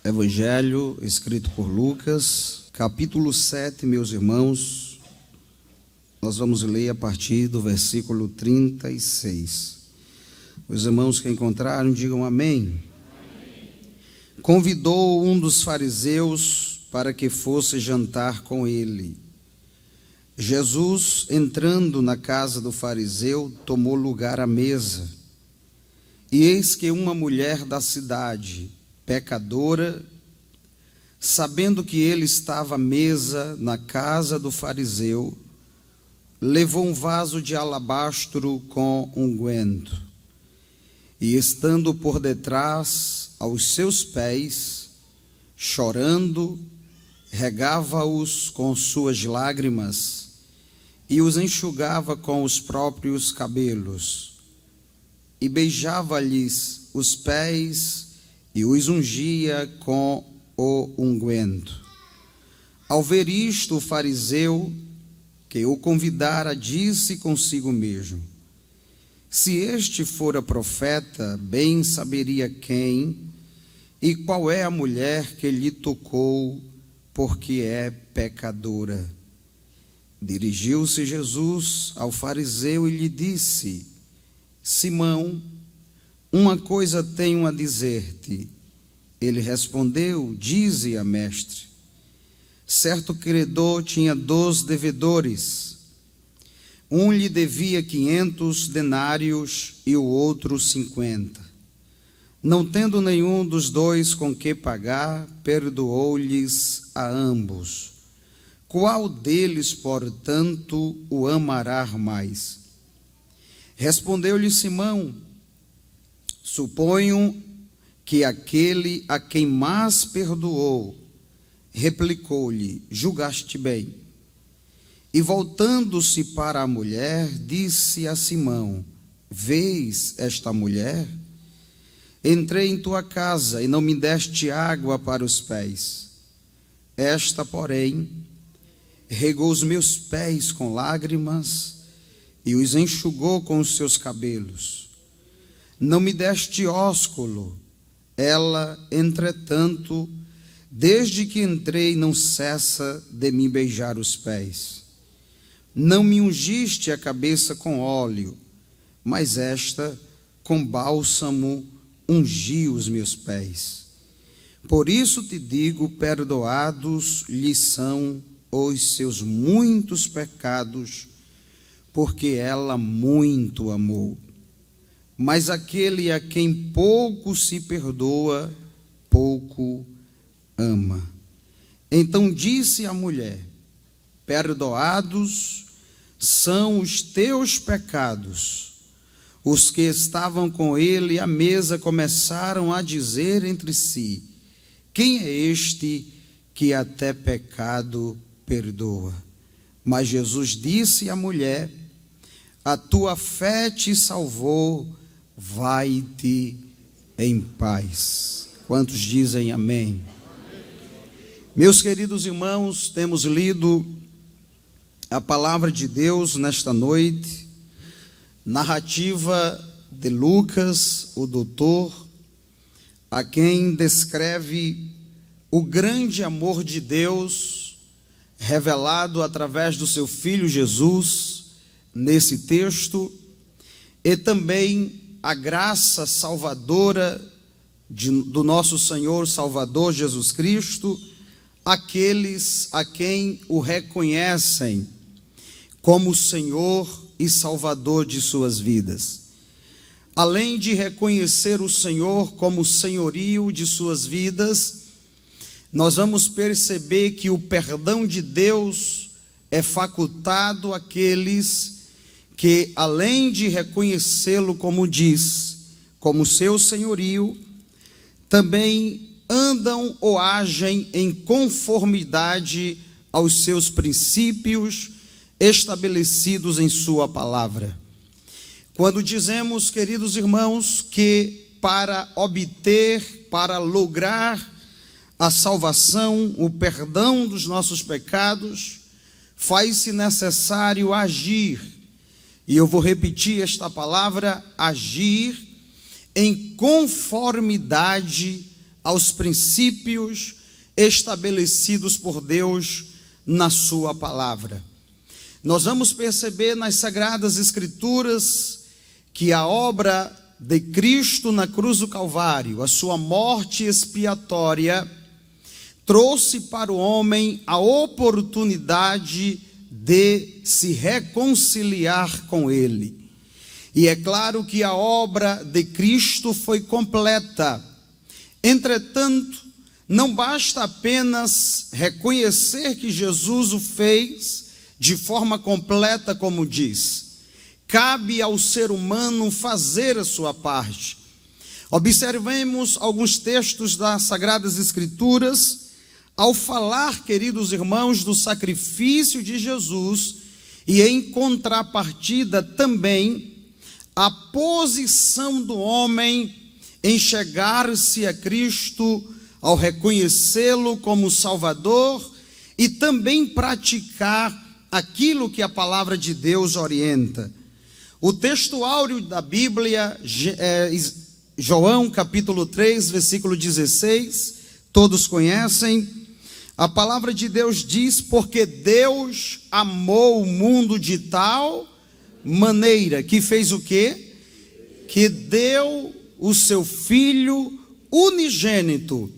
Evangelho escrito por Lucas, capítulo 7, meus irmãos. Nós vamos ler a partir do versículo 36. Os irmãos que encontraram, digam amém. Convidou um dos fariseus para que fosse jantar com ele. Jesus, entrando na casa do fariseu, tomou lugar à mesa. E eis que uma mulher da cidade, pecadora, sabendo que ele estava à mesa na casa do fariseu, levou um vaso de alabastro com unguento, e estando por detrás aos seus pés, chorando, regava-os com suas lágrimas e os enxugava com os próprios cabelos, e beijava-lhes os pés e os ungia com o unguento. Ao ver isto, o fariseu que o convidara disse consigo mesmo: se este fora profeta, bem saberia quem e qual é a mulher que lhe tocou, porque é pecadora. Dirigiu-se Jesus ao fariseu e lhe disse: Simão, uma coisa tenho a dizer-te. Ele respondeu: dize-a, mestre. Certo credor tinha 2 devedores. Um lhe devia 500 denários e o outro 50. Não tendo nenhum dos 2 com que pagar, perdoou-lhes a ambos. Qual deles, portanto, o amará mais? Respondeu-lhe Simão: suponho que aquele a quem mais perdoou. Replicou-lhe: julgaste bem. E voltando-se para a mulher, disse a Simão: vês esta mulher? Entrei em tua casa e não me deste água para os pés. Esta, porém, regou os meus pés com lágrimas e os enxugou com os seus cabelos. Não me deste ósculo. Ela, entretanto, desde que entrei, não cessa de me beijar os pés. Não me ungiste a cabeça com óleo, mas esta, com bálsamo, ungiu os meus pés. Por isso te digo, perdoados lhe são os seus muitos pecados, porque ela muito amou. Mas aquele a quem pouco se perdoa, pouco ama. Então disse a mulher: perdoados são os teus pecados. Os que estavam com ele à mesa começaram a dizer entre si: quem é este que até pecado perdoa? Mas Jesus disse à mulher: a tua fé te salvou, vai-te em paz. Quantos dizem amém? Meus queridos irmãos, temos lido a palavra de Deus nesta noite, narrativa de Lucas, o doutor, a quem descreve o grande amor de Deus revelado através do seu Filho Jesus nesse texto, e também a graça salvadora do nosso Senhor Salvador Jesus Cristo, aqueles a quem o reconhecem como Senhor e Salvador de suas vidas. Além de reconhecer o Senhor como senhorio de suas vidas, nós vamos perceber que o perdão de Deus é facultado àqueles que, além de reconhecê-lo como diz, como seu senhorio, também andam ou agem em conformidade aos seus princípios estabelecidos em sua palavra. Quando dizemos, queridos irmãos, que para obter, para lograr a salvação, o perdão dos nossos pecados, faz-se necessário agir. E eu vou repetir esta palavra: agir em conformidade aos princípios estabelecidos por Deus na sua palavra. Nós vamos perceber nas Sagradas Escrituras que a obra de Cristo na cruz do Calvário, a sua morte expiatória, trouxe para o homem a oportunidade de se reconciliar com Ele. E é claro que a obra de Cristo foi completa. Entretanto, não basta apenas reconhecer que Jesus o fez de forma completa, como diz. Cabe ao ser humano fazer a sua parte. Observemos alguns textos das Sagradas Escrituras, ao falar, queridos irmãos, do sacrifício de Jesus, e em contrapartida também a posição do homem em chegar-se a Cristo, ao reconhecê-lo como Salvador e também praticar aquilo que a palavra de Deus orienta. O texto áureo da Bíblia é João capítulo 3, versículo 16, todos conhecem. A palavra de Deus diz: porque Deus amou o mundo de tal maneira que fez o quê? Que deu o seu Filho unigênito.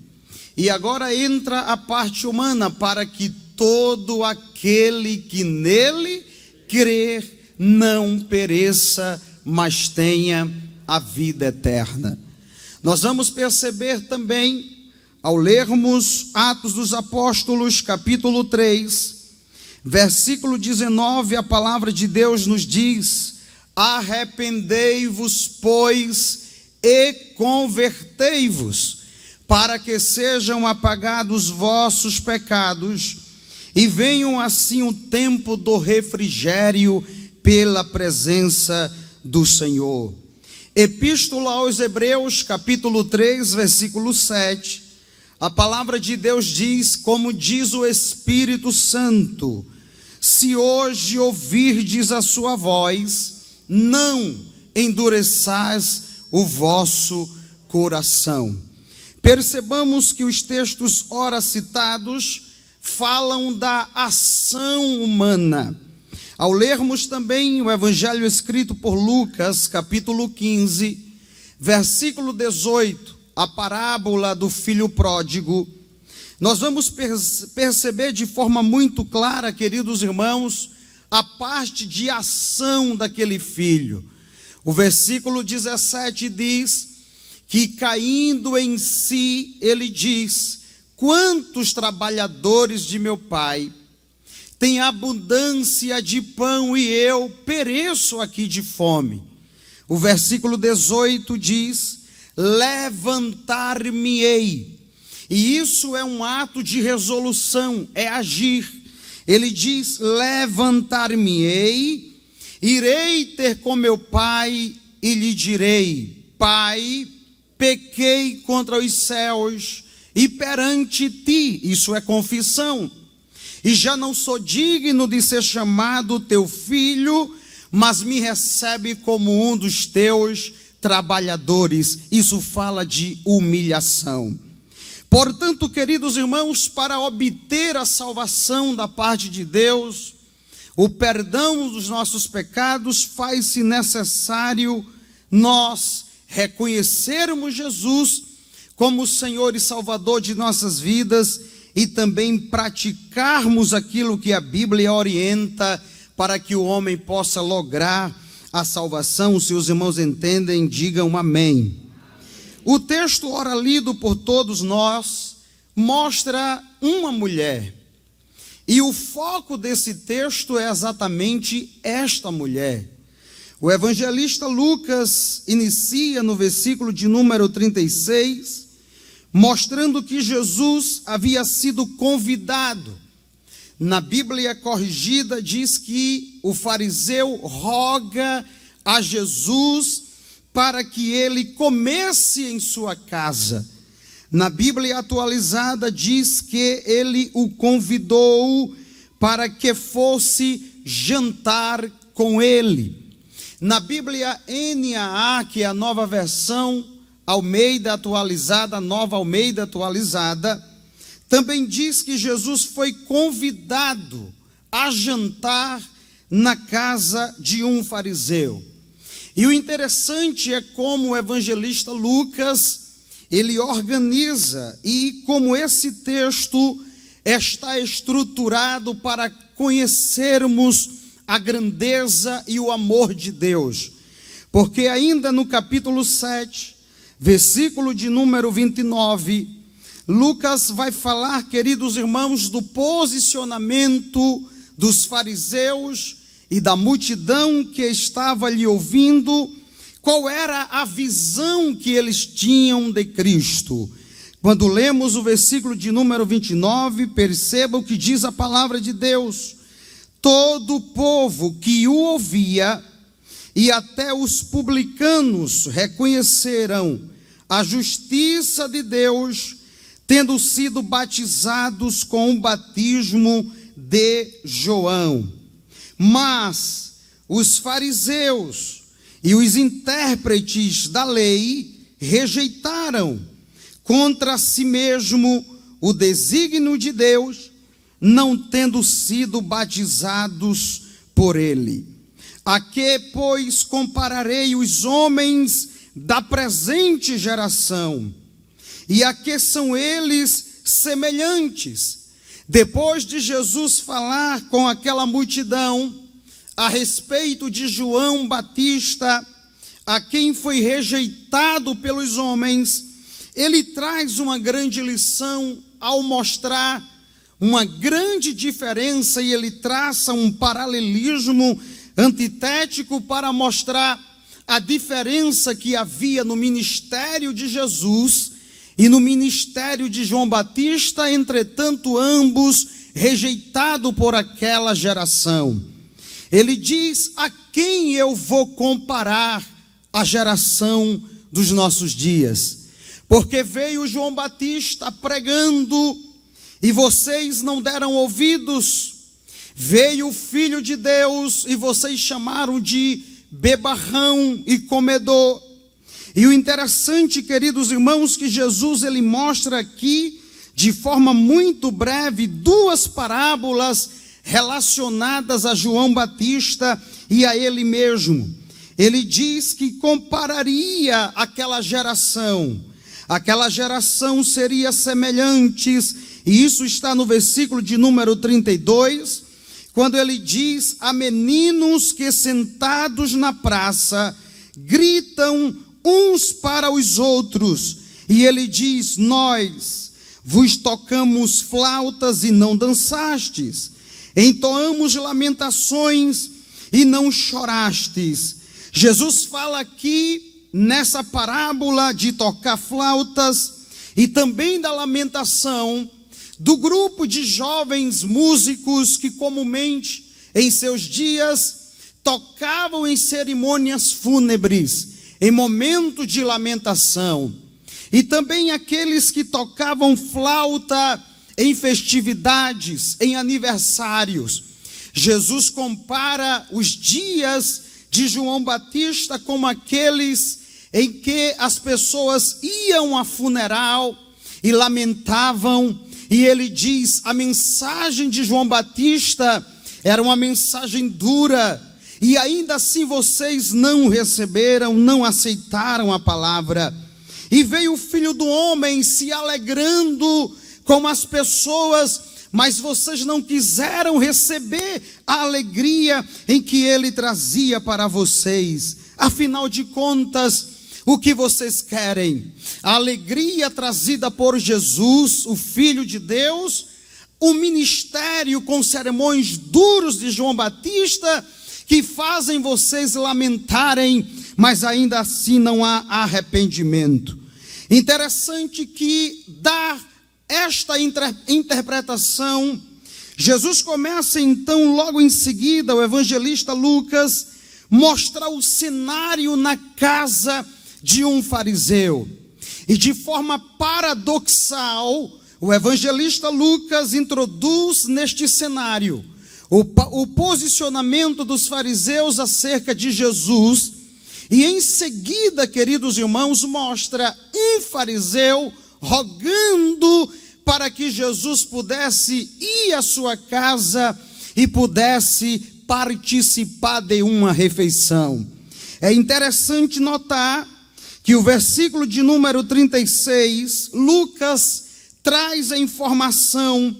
E agora entra a parte humana, para que todo aquele que nele crer não pereça, mas tenha a vida eterna. Nós vamos perceber também, ao lermos Atos dos Apóstolos, capítulo 3, versículo 19, a palavra de Deus nos diz: arrependei-vos, pois, e convertei-vos, para que sejam apagados vossos pecados, e venham assim o tempo do refrigério pela presença do Senhor. Epístola aos Hebreus, capítulo 3, versículo 7, a palavra de Deus diz, como diz o Espírito Santo: se hoje ouvirdes a sua voz, não endureçais o vosso coração. Percebamos que os textos ora citados falam da ação humana. Ao lermos também o evangelho escrito por Lucas, capítulo 15, versículo 18, a parábola do filho pródigo, nós vamos perceber de forma muito clara, queridos irmãos, a parte de ação daquele filho. O versículo 17 diz que, caindo em si, ele diz: quantos trabalhadores de meu pai têm abundância de pão e eu pereço aqui de fome. O versículo 18 diz: levantar-me-ei. E isso é um ato de resolução, é agir. Ele diz: levantar-me-ei, irei ter com meu pai e lhe direi: Pai, pequei contra os céus e perante ti. Isso é confissão. E já não sou digno de ser chamado teu filho, mas me recebe como um dos teus trabalhadores. Isso fala de humilhação. Portanto, queridos irmãos, para obter a salvação da parte de Deus, o perdão dos nossos pecados, faz-se necessário nós reconhecermos Jesus como Senhor e Salvador de nossas vidas e também praticarmos aquilo que a Bíblia orienta para que o homem possa lograr a salvação. Se os irmãos entendem, digam amém. O texto ora lido por todos nós mostra uma mulher. E o foco desse texto é exatamente esta mulher. O evangelista Lucas inicia no versículo de número 36, mostrando que Jesus havia sido convidado. Na Bíblia corrigida diz que o fariseu roga a Jesus para que ele comesse em sua casa. Na Bíblia atualizada diz que ele o convidou para que fosse jantar com ele. Na Bíblia NAA, que é a nova versão Almeida atualizada, Nova Almeida atualizada, também diz que Jesus foi convidado a jantar na casa de um fariseu. E o interessante é como o evangelista Lucas, ele organiza, e como esse texto está estruturado para conhecermos a grandeza e o amor de Deus. Porque ainda no capítulo 7, versículo de número 29, Lucas vai falar, queridos irmãos, do posicionamento dos fariseus e da multidão que estava lhe ouvindo, qual era a visão que eles tinham de Cristo. Quando lemos o versículo de número 29, perceba o que diz a palavra de Deus. Todo o povo que o ouvia, e até os publicanos, reconheceram a justiça de Deus, tendo sido batizados com o batismo de João. Mas os fariseus e os intérpretes da lei rejeitaram contra si mesmo o desígnio de Deus, não tendo sido batizados por ele. A que, pois, compararei os homens da presente geração? E a que são eles semelhantes? Depois de Jesus falar com aquela multidão a respeito de João Batista, a quem foi rejeitado pelos homens, ele traz uma grande lição ao mostrar uma grande diferença, e ele traça um paralelismo antitético para mostrar a diferença que havia no ministério de Jesus e no ministério de João Batista, entretanto ambos rejeitados por aquela geração. Ele diz: a quem eu vou comparar a geração dos nossos dias? Porque veio João Batista pregando e vocês não deram ouvidos. Veio o Filho de Deus e vocês chamaram de bebarrão e comedor. E o interessante, queridos irmãos, que Jesus ele mostra aqui, de forma muito breve, duas parábolas relacionadas a João Batista e a ele mesmo. Ele diz que compararia aquela geração seria semelhante, e isso está no versículo de número 32, quando ele diz: a meninos que sentados na praça gritam uns para os outros, e ele diz: nós vos tocamos flautas e não dançastes, entoamos lamentações e não chorastes. Jesus fala aqui nessa parábola de tocar flautas e também da lamentação do grupo de jovens músicos que comumente em seus dias tocavam em cerimônias fúnebres, em momento de lamentação, e também aqueles que tocavam flauta em festividades, em aniversários. Jesus compara os dias de João Batista como aqueles em que as pessoas iam a funeral e lamentavam, e ele diz: a mensagem de João Batista era uma mensagem dura, e ainda assim vocês não receberam, não aceitaram a palavra. E veio o Filho do Homem se alegrando com as pessoas, mas vocês não quiseram receber a alegria em que ele trazia para vocês. Afinal de contas, o que vocês querem? A alegria trazida por Jesus, o Filho de Deus, o ministério com sermões duros de João Batista, que fazem vocês lamentarem, mas ainda assim não há arrependimento. Interessante que dá esta interpretação, Jesus começa então logo em seguida, o evangelista Lucas, mostrar o cenário na casa de um fariseu. E de forma paradoxal, o evangelista Lucas introduz neste cenário o posicionamento dos fariseus acerca de Jesus, E em seguida, queridos irmãos, mostra um fariseu rogando para que Jesus pudesse ir à sua casa e pudesse participar de uma refeição. É interessante notar que o versículo de número 36, Lucas traz a informação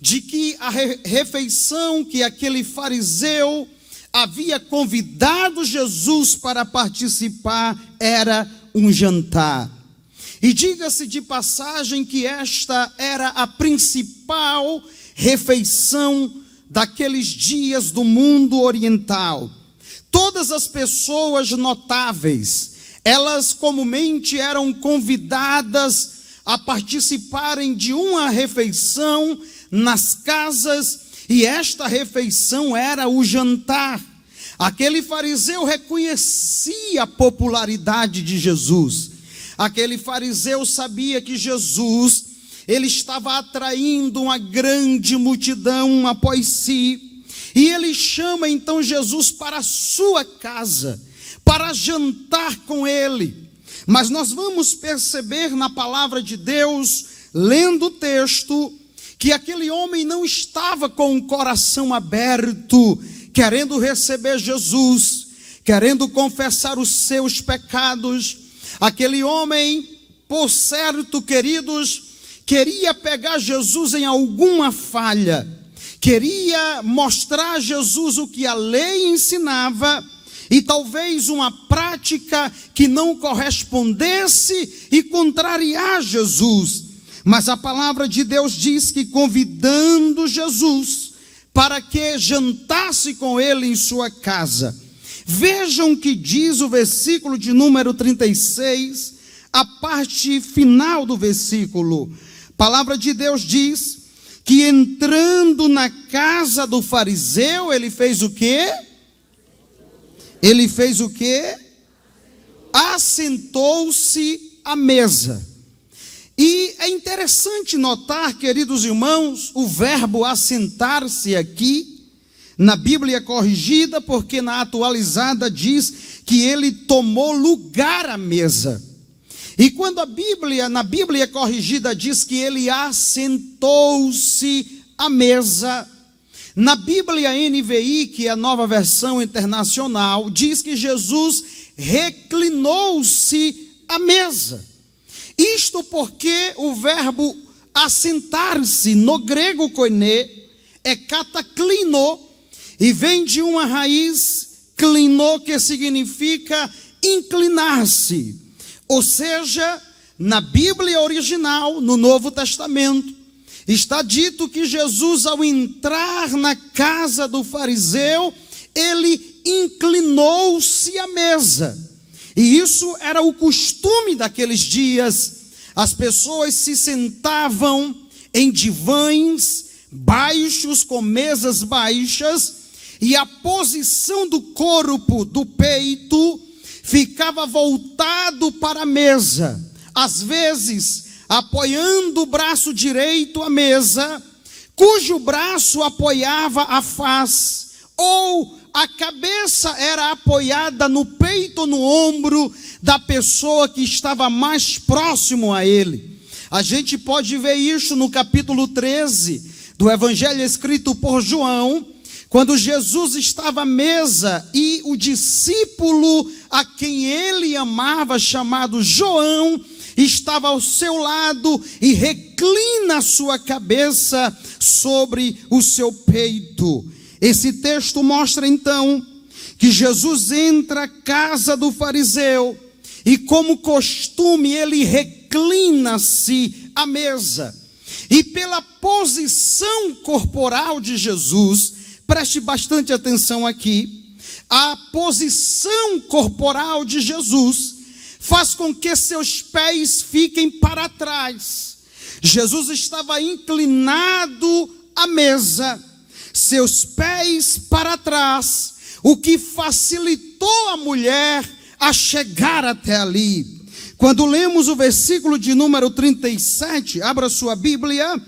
de que a refeição que aquele fariseu havia convidado Jesus para participar era um jantar. E diga-se de passagem que esta era a principal refeição daqueles dias do mundo oriental. Todas as pessoas notáveis, elas comumente eram convidadas a participarem de uma refeição nas casas, e esta refeição era o jantar. Aquele fariseu reconhecia a popularidade de Jesus. Aquele fariseu sabia que Jesus, ele estava atraindo uma grande multidão após si. E ele chama então Jesus para a sua casa, para jantar com ele. Mas nós vamos perceber na palavra de Deus, lendo o texto, que aquele homem não estava com o coração aberto, querendo receber Jesus, querendo confessar os seus pecados. Aquele homem, por certo, queridos, queria pegar Jesus em alguma falha, queria mostrar a Jesus o que a lei ensinava, e talvez uma prática que não correspondesse e contrariar Jesus. Mas a palavra de Deus diz que convidando Jesus para que jantasse com ele em sua casa. Vejam que diz o versículo de número 36, a parte final do versículo. A palavra de Deus diz que entrando na casa do fariseu, ele fez o quê? Ele fez o quê? Assentou-se à mesa. E é interessante notar, queridos irmãos, o verbo assentar-se aqui, na Bíblia corrigida, porque na atualizada diz que ele tomou lugar à mesa. E quando na Bíblia corrigida diz que ele assentou-se à mesa, na Bíblia NVI, que é a nova versão internacional, diz que Jesus reclinou-se à mesa. Isto porque o verbo assentar-se, no grego koiné, é kataklino, e vem de uma raiz klino, que significa inclinar-se. Ou seja, na Bíblia original, no Novo Testamento, está dito que Jesus, ao entrar na casa do fariseu, ele inclinou-se à mesa. E isso era o costume daqueles dias. As pessoas se sentavam em divãs baixos, com mesas baixas, e a posição do corpo, do peito, ficava voltado para a mesa. Às vezes, apoiando o braço direito à mesa, cujo braço apoiava a face, ou a cabeça era apoiada no peito ou no ombro da pessoa que estava mais próximo a ele. A gente pode ver isso no capítulo 13 do Evangelho escrito por João, quando Jesus estava à mesa e o discípulo a quem ele amava, chamado João, estava ao seu lado e reclina a sua cabeça sobre o seu peito. Esse texto mostra então que Jesus entra à casa do fariseu e, como costume, ele reclina-se à mesa. E pela posição corporal de Jesus, preste bastante atenção aqui, a posição corporal de Jesus faz com que seus pés fiquem para trás. Jesus estava inclinado à mesa, seus pés para trás, o que facilitou a mulher a chegar até ali. Quando lemos o versículo de número 37, abra sua Bíblia,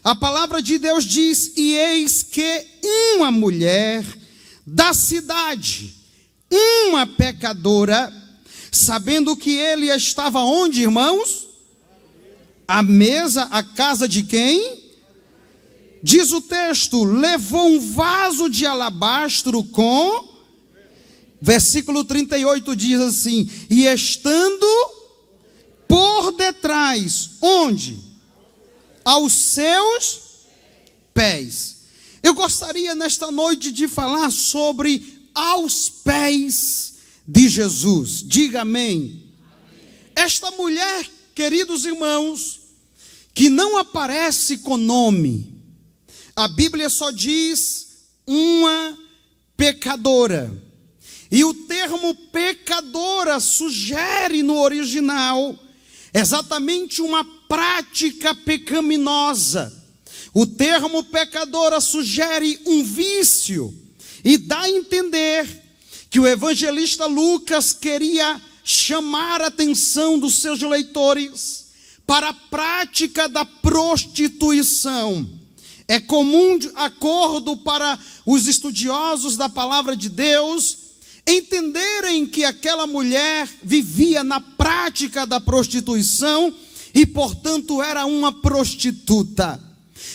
a palavra de Deus diz: e eis que uma mulher da cidade, uma pecadora, sabendo que ele estava onde, irmãos? À mesa, a casa de quem? Diz o texto, levou um vaso de alabastro com... Versículo 38 diz assim, e estando por detrás, onde? Aos seus pés. Eu gostaria nesta noite de falar sobre aos pés de Jesus. Diga amém. Esta mulher, queridos irmãos, que não aparece com nome, a Bíblia só diz uma pecadora. E o termo pecadora sugere no original exatamente uma prática pecaminosa. O termo pecadora sugere um vício e dá a entender que o evangelista Lucas queria chamar a atenção dos seus leitores para a prática da prostituição. É comum acordo para os estudiosos da palavra de Deus entenderem que aquela mulher vivia na prática da prostituição e, portanto, era uma prostituta.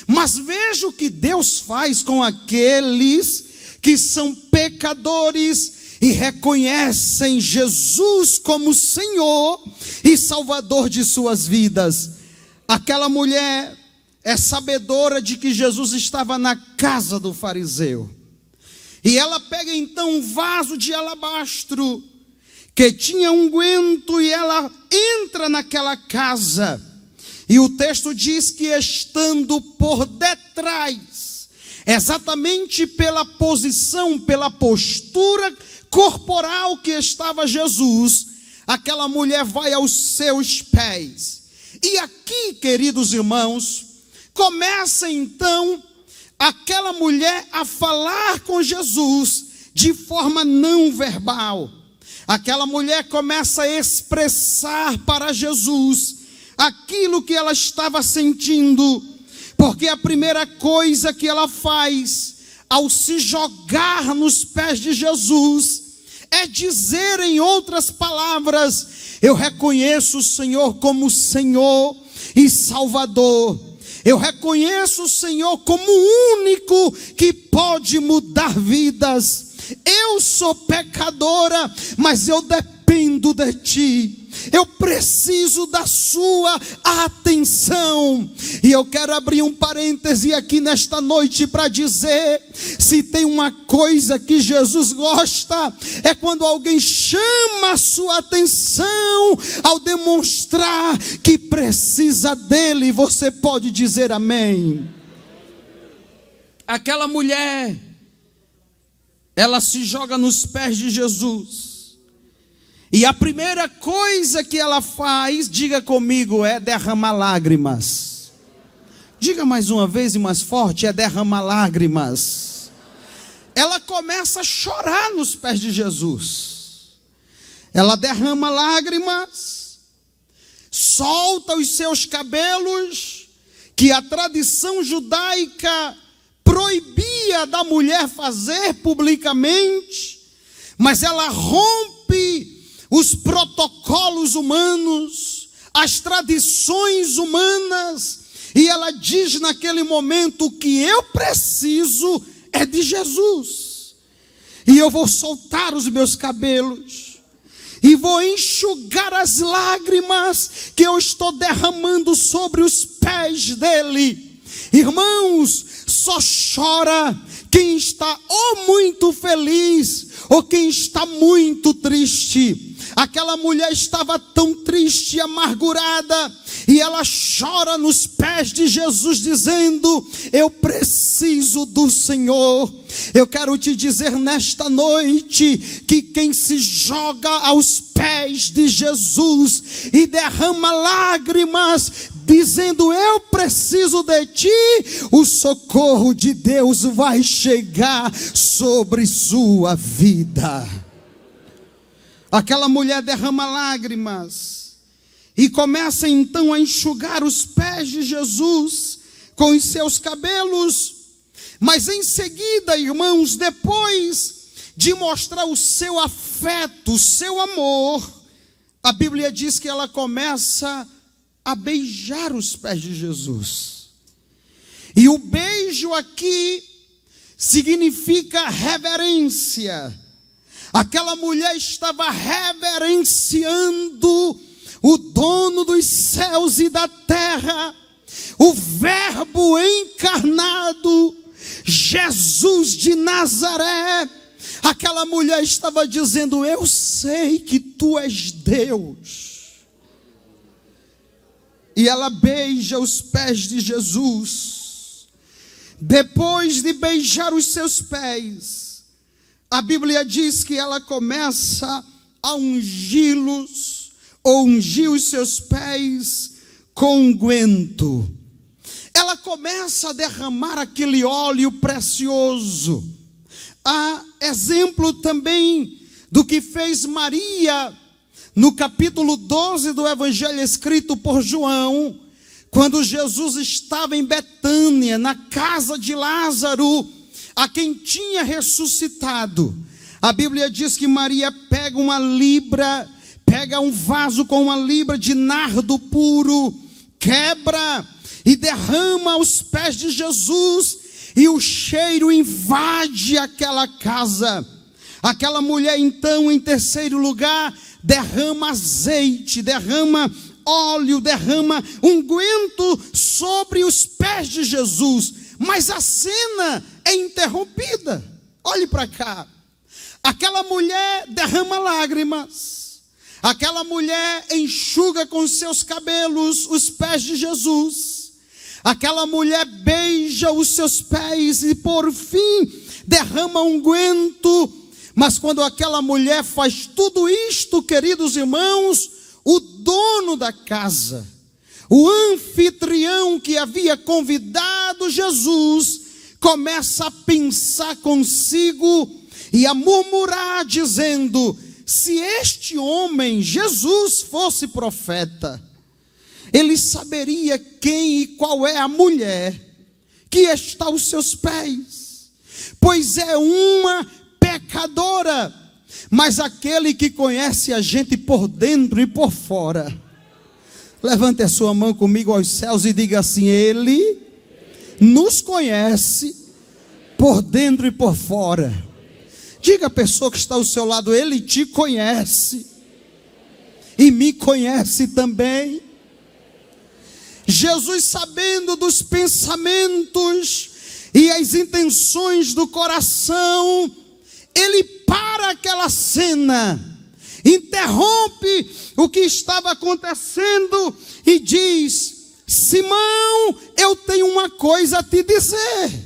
Mas veja o que Deus faz com aqueles que são pecadores e reconhecem Jesus como Senhor e Salvador de suas vidas. Aquela mulher é sabedora de que Jesus estava na casa do fariseu. E ela pega então um vaso de alabastro que tinha unguento e ela entra naquela casa. E o texto diz que estando por detrás, exatamente pela posição, pela postura corporal que estava Jesus, aquela mulher vai aos seus pés. E aqui, queridos irmãos, começa então aquela mulher a falar com Jesus de forma não verbal. Aquela mulher começa a expressar para Jesus aquilo que ela estava sentindo, porque a primeira coisa que ela faz ao se jogar nos pés de Jesus é dizer em outras palavras: eu reconheço o Senhor como Senhor e Salvador. Eu reconheço o Senhor como o único que pode mudar vidas. Eu sou pecadora, mas eu dependo de Ti. Eu preciso da sua atenção. E eu quero abrir um parêntese aqui nesta noite para dizer: se tem uma coisa que Jesus gosta, é quando alguém chama a sua atenção ao demonstrar que precisa dele. Você pode dizer amém? Aquela mulher, ela se joga nos pés de Jesus. E a primeira coisa que ela faz, diga comigo, é derramar lágrimas. Diga mais uma vez e mais forte, é derramar lágrimas. Ela começa a chorar nos pés de Jesus. Ela derrama lágrimas, solta os seus cabelos, que a tradição judaica proibia da mulher fazer publicamente, mas ela rompe os protocolos humanos, as tradições humanas, e ela diz naquele momento: que eu preciso é de Jesus, e eu vou soltar os meus cabelos, e vou enxugar as lágrimas que eu estou derramando sobre os pés dele. Irmãos, só chora quem está ou muito feliz, ou quem está muito triste. Aquela mulher estava tão triste e amargurada, e ela chora nos pés de Jesus dizendo: eu preciso do Senhor. Eu quero te dizer nesta noite que quem se joga aos pés de Jesus e derrama lágrimas dizendo: eu preciso de Ti, o socorro de Deus vai chegar sobre sua vida. Aquela mulher derrama lágrimas e começa então a enxugar os pés de Jesus com os seus cabelos. Mas em seguida, irmãos, depois de mostrar o seu afeto, o seu amor, a Bíblia diz que ela começa a beijar os pés de Jesus. E o beijo aqui significa reverência. Aquela mulher estava reverenciando o dono dos céus e da terra, o Verbo encarnado, Jesus de Nazaré. Aquela mulher estava dizendo: eu sei que tu és Deus. E ela beija os pés de Jesus. Depois de beijar os seus pés, a Bíblia diz que ela começa a ungí-los, ou ungir os seus pés com unguento. Ela começa a derramar aquele óleo precioso. Há exemplo também do que fez Maria no capítulo 12 do Evangelho escrito por João, quando Jesus estava em Betânia, na casa de Lázaro, a quem tinha ressuscitado. A Bíblia diz que Maria pega um vaso com uma libra de nardo puro, quebra e derrama aos pés de Jesus, e o cheiro invade aquela casa. Aquela mulher então, em terceiro lugar, derrama azeite, derrama óleo, derrama unguento sobre os pés de Jesus. Mas a cena é interrompida. Olhe para cá. Aquela mulher derrama lágrimas. Aquela mulher enxuga com seus cabelos os pés de Jesus. Aquela mulher beija os seus pés e por fim derrama unguento. Mas quando aquela mulher faz tudo isto, queridos irmãos, o dono da casa, o anfitrião que havia convidado Jesus, começa a pensar consigo e a murmurar, dizendo: se este homem, Jesus, fosse profeta, ele saberia quem e qual é a mulher que está aos seus pés, pois é uma pecadora. Mas aquele que conhece a gente por dentro e por fora, levante a sua mão comigo aos céus e diga assim: ele nos conhece por dentro e por fora. Diga à pessoa que está ao seu lado: ele te conhece e me conhece também. Jesus, sabendo dos pensamentos e as intenções do coração, ele para aquela cena, interrompe o que estava acontecendo e diz: Simão, eu tenho uma coisa a te dizer.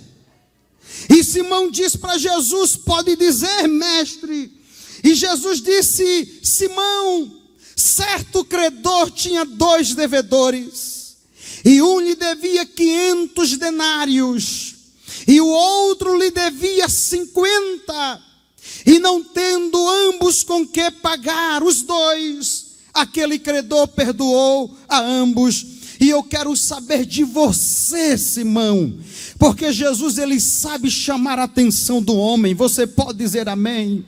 E Simão diz para Jesus: pode dizer, mestre. E Jesus disse: Simão, certo credor tinha 2 devedores, e um lhe devia 500 denários, e o outro lhe devia 50. E não tendo ambos com que pagar, os 2, aquele credor perdoou a ambos. E eu quero saber de você, Simão, porque Jesus, ele sabe chamar a atenção do homem. Você pode dizer amém?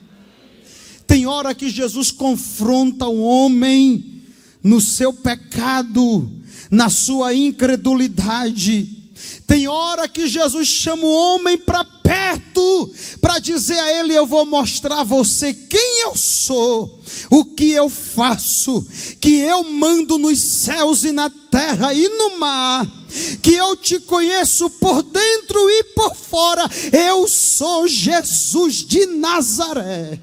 Tem hora que Jesus confronta o homem no seu pecado, na sua incredulidade. Tem hora que Jesus chama o homem para perto, para dizer a ele: eu vou mostrar a você quem eu sou, o que eu faço, que eu mando nos céus e na terra e no mar, que eu te conheço por dentro e por fora. Eu sou Jesus de Nazaré.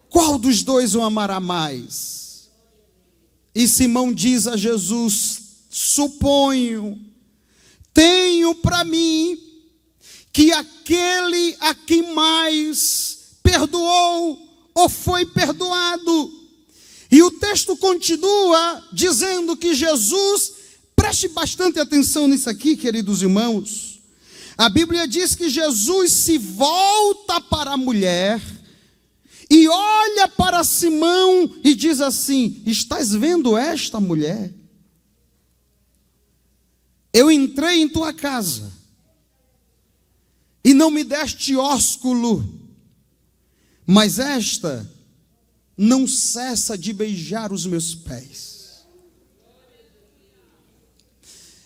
Qual dos 2 o amará mais? E Simão diz a Jesus: suponho, tenho para mim que aquele a quem mais perdoou ou foi perdoado. E o texto continua dizendo que Jesus, preste bastante atenção nisso aqui, queridos irmãos. A Bíblia diz que Jesus se volta para a mulher e olha para Simão e diz assim: estás vendo esta mulher? Eu entrei em tua casa e não me deste ósculo, mas esta não cessa de beijar os meus pés.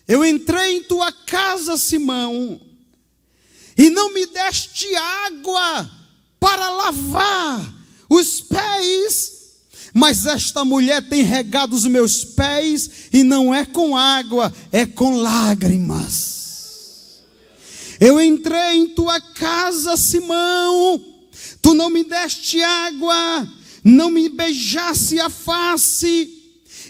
Eu entrei em tua casa, Simão, e não me deste água para lavar os pés, mas esta mulher tem regado os meus pés, e não é com água, é com lágrimas. Eu entrei em tua casa, Simão, tu não me deste água, não me beijasse a face,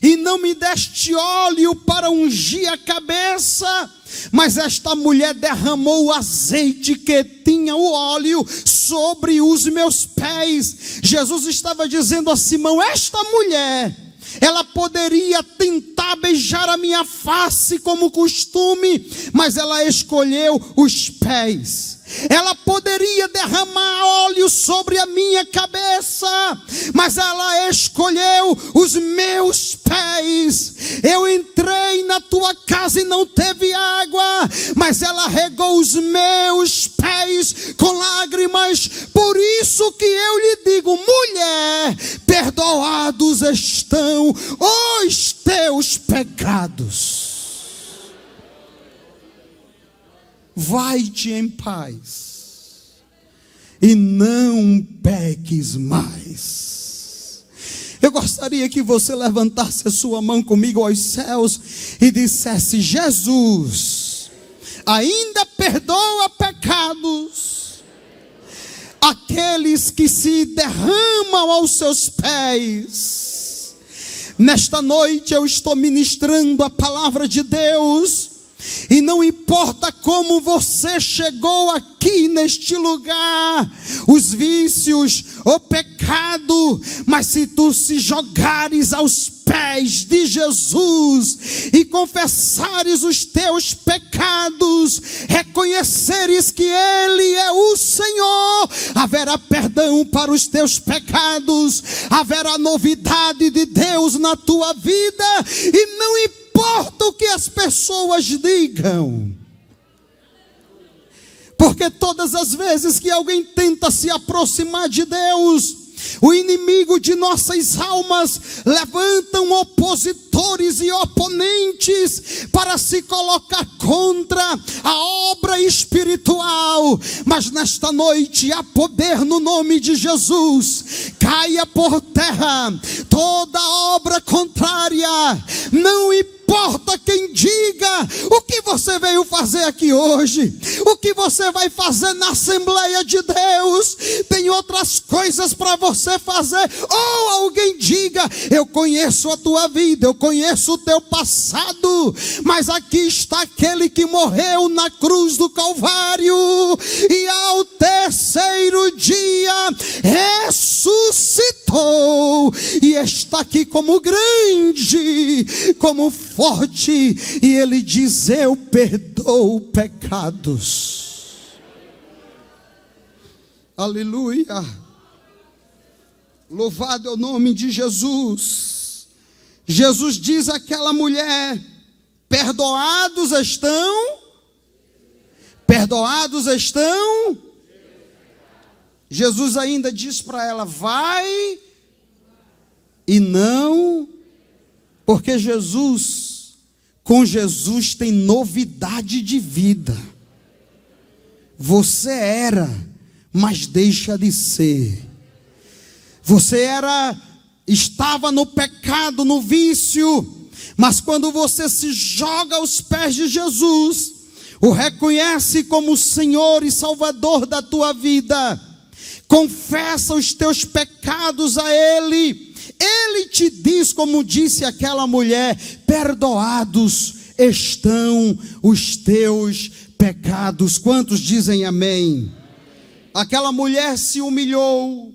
e não me deste óleo para ungir a cabeça, mas esta mulher derramou o azeite que tinha o óleo sobre os meus pés. Jesus estava dizendo a Simão: esta mulher, ela poderia tentar beijar a minha face como costume, mas ela escolheu os pés. Ela poderia derramar óleo sobre a minha cabeça, mas ela escolheu os meus pés. Eu entrei na tua casa e não teve água, mas ela regou os meus pés com lágrimas. Por isso que eu lhe digo: mulher, perdoados estão os teus pecados. Vai-te em paz e não peques mais. Eu gostaria que você levantasse a sua mão comigo aos céus e dissesse: Jesus ainda perdoa pecados aqueles que se derramam aos seus pés. Nesta noite eu estou ministrando a palavra de Deus, e não importa como você chegou aqui neste lugar, os vícios, o pecado, mas se tu se jogares aos pés de Jesus e confessares os teus pecados, reconheceres que Ele é o Senhor, haverá perdão para os teus pecados, haverá novidade de Deus na tua vida, e não importa o que as pessoas digam, porque todas as vezes que alguém tenta se aproximar de Deus, o inimigo de nossas almas levantam opositores e oponentes para se colocar contra a obra espiritual. Mas nesta noite há poder no nome de Jesus. Caia por terra toda obra contrária. Não importa quem diga o que você veio fazer aqui hoje, o que você vai fazer na Assembleia de Deus. Tem outras coisas para você fazer. Ou alguém diga: eu conheço a tua vida, eu conheço o teu passado, mas aqui está aquele que morreu na cruz do Calvário e ao terceiro dia ressuscitou, e está aqui como grande, como forte, e ele diz: eu perdoo pecados. Aleluia, louvado é o nome de Jesus. Jesus diz àquela mulher: perdoados estão. Jesus ainda diz para ela: vai e não, porque com Jesus tem novidade de vida. Você era, mas deixa de ser. Você estava no pecado, no vício, mas quando você se joga aos pés de Jesus, o reconhece como Senhor e Salvador da tua vida, confessa os teus pecados a Ele, Ele te diz, como disse aquela mulher: perdoados estão os teus pecados. Quantos dizem amém? Aquela mulher se humilhou,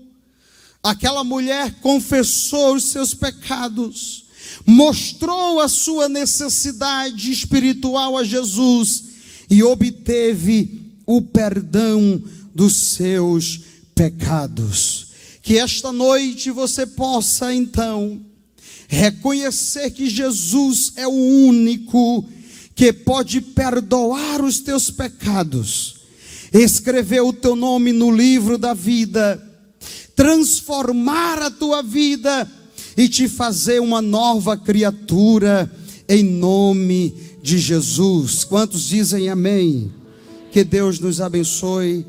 aquela mulher confessou os seus pecados, mostrou a sua necessidade espiritual a Jesus e obteve o perdão dos seus pecados. Que esta noite você possa então reconhecer que Jesus é o único que pode perdoar os teus pecados, escrever o teu nome no livro da vida, transformar a tua vida e te fazer uma nova criatura, em nome de Jesus. Quantos dizem amém? Que Deus nos abençoe.